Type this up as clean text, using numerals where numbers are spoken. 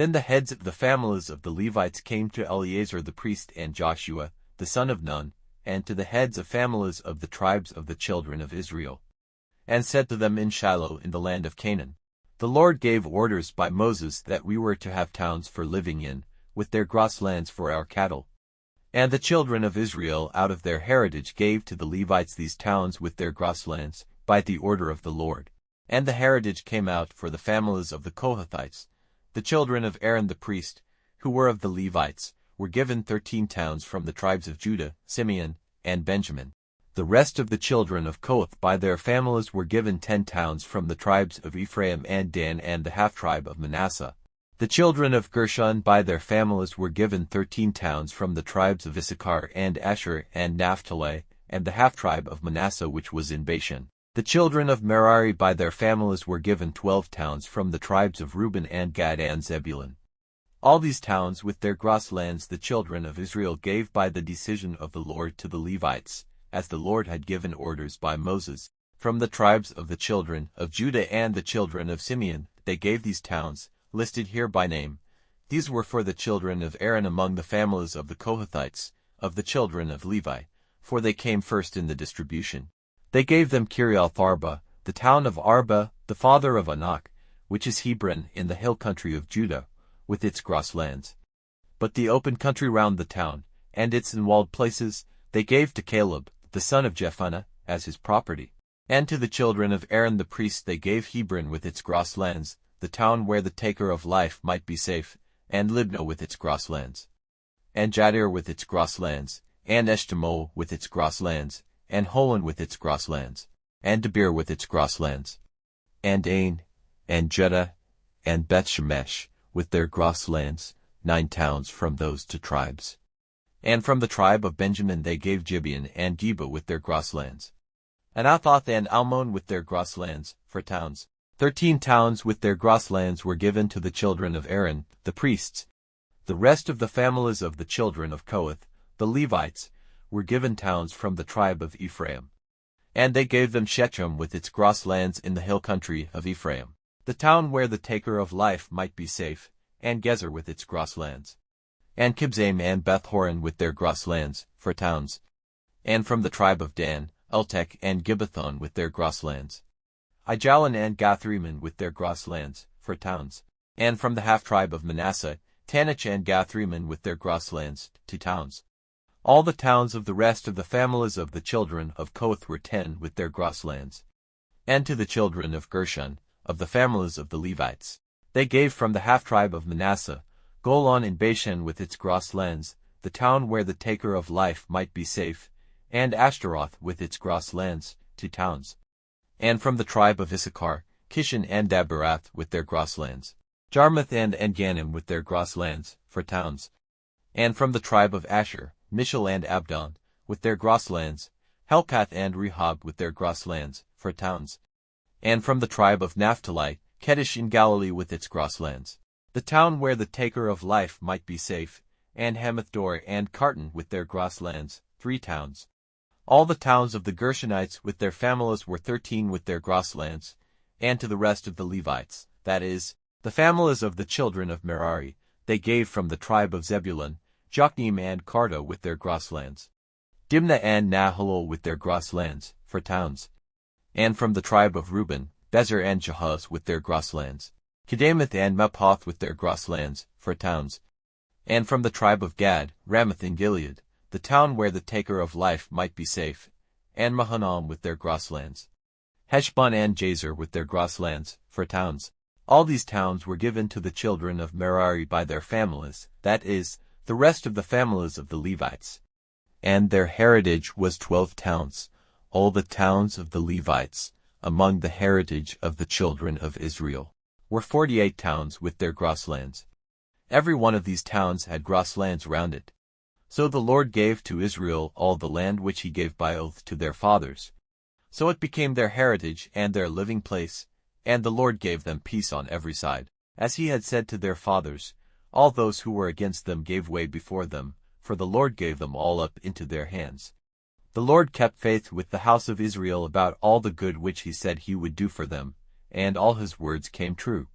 Then the heads of the families of the Levites came to Eleazar the priest and Joshua, the son of Nun, and to the heads of families of the tribes of the children of Israel, and said to them in Shiloh in the land of Canaan, The Lord gave orders by Moses that we were to have towns for living in, with their grasslands for our cattle. And the children of Israel out of their heritage gave to the Levites these towns with their grasslands, by the order of the Lord. And the heritage came out for the families of the Kohathites. The children of Aaron the priest, who were of the Levites, were given 13 towns from the tribes of Judah, Simeon, and Benjamin. The rest of the children of Kohath by their families were given 10 towns from the tribes of Ephraim and Dan and the half-tribe of Manasseh. The children of Gershon by their families were given 13 towns from the tribes of Issachar and Asher and Naphtali, and the half-tribe of Manasseh which was in Bashan. The children of Merari by their families were given 12 towns from the tribes of Reuben and Gad and Zebulun. All these towns with their grasslands the children of Israel gave by the decision of the Lord to the Levites, as the Lord had given orders by Moses. From the tribes of the children of Judah and the children of Simeon, they gave these towns, listed here by name. These were for the children of Aaron among the families of the Kohathites, of the children of Levi, for they came first in the distribution. They gave them Kiriath Arba, the town of Arba, the father of Anak, which is Hebron in the hill country of Judah, with its grasslands. But the open country round the town, and its enwalled places, they gave to Caleb, the son of Jephunneh, as his property. And to the children of Aaron the priest they gave Hebron with its grasslands, the town where the taker of life might be safe, and Libnah with its grasslands, and Jadir with its grasslands, and Eshtemoa with its grasslands, and Holon with its grasslands, and Debir with its grasslands, and Ain, and Judah, and Bethshemesh with their grasslands, 9 towns from those 2 tribes. And from the tribe of Benjamin they gave Gibeon and Geba with their grasslands, and Athoth and Almon with their grasslands, for towns. 13 towns with their grasslands were given to the children of Aaron, the priests. The rest of the families of the children of Kohath, the Levites, were given towns from the tribe of Ephraim. And they gave them Shechem with its grasslands in the hill country of Ephraim, the town where the taker of life might be safe, and Gezer with its grasslands, and Kibzaim and Beth-horon with their grasslands, for towns. And from the tribe of Dan, Eltek and Gibbethon with their grasslands, Aijalon and Gathrimmon with their grasslands, for towns. And from the half-tribe of Manasseh, Tanach and Gathrimmon with their grasslands, 2 towns. All the towns of the rest of the families of the children of Kohath were 10 with their grasslands. And to the children of Gershon, of the families of the Levites, they gave from the half-tribe of Manasseh, Golan in Bashan with its grasslands, the town where the taker of life might be safe, and Ashtaroth with its grasslands, 2 towns. And from the tribe of Issachar, Kishon and Daberath with their grasslands, Jarmuth and Engannim with their grasslands, for towns. And from the tribe of Asher, Mishal and Abdon, with their grasslands, Helkath and Rehob with their grasslands, for towns. And from the tribe of Naphtali, Kedesh in Galilee with its grasslands, the town where the taker of life might be safe, and Hamath-dor and Kartan with their grasslands, 3 towns. All the towns of the Gershonites with their families were 13 with their grasslands, and to the rest of the Levites, that is, the families of the children of Merari, they gave from the tribe of Zebulun, Jokneam and Karta with their grasslands, Dimnah and Nahalol with their grasslands, for towns. And from the tribe of Reuben, Bezer and Jahaz with their grasslands, Kedemoth and Mephoth with their grasslands, for towns. And from the tribe of Gad, Ramoth in Gilead, the town where the taker of life might be safe, and Mahanaim with their grasslands, Heshbon and Jazer with their grasslands, for towns. All these towns were given to the children of Merari by their families, that is, the rest of the families of the Levites. And their heritage was 12 towns, all the towns of the Levites, among the heritage of the children of Israel, were 48 towns with their grasslands. Every one of these towns had grasslands round it. So the Lord gave to Israel all the land which he gave by oath to their fathers. So it became their heritage and their living place, and the Lord gave them peace on every side. As he had said to their fathers, all those who were against them gave way before them, for the Lord gave them all up into their hands. The Lord kept faith with the house of Israel about all the good which he said he would do for them, and all his words came true.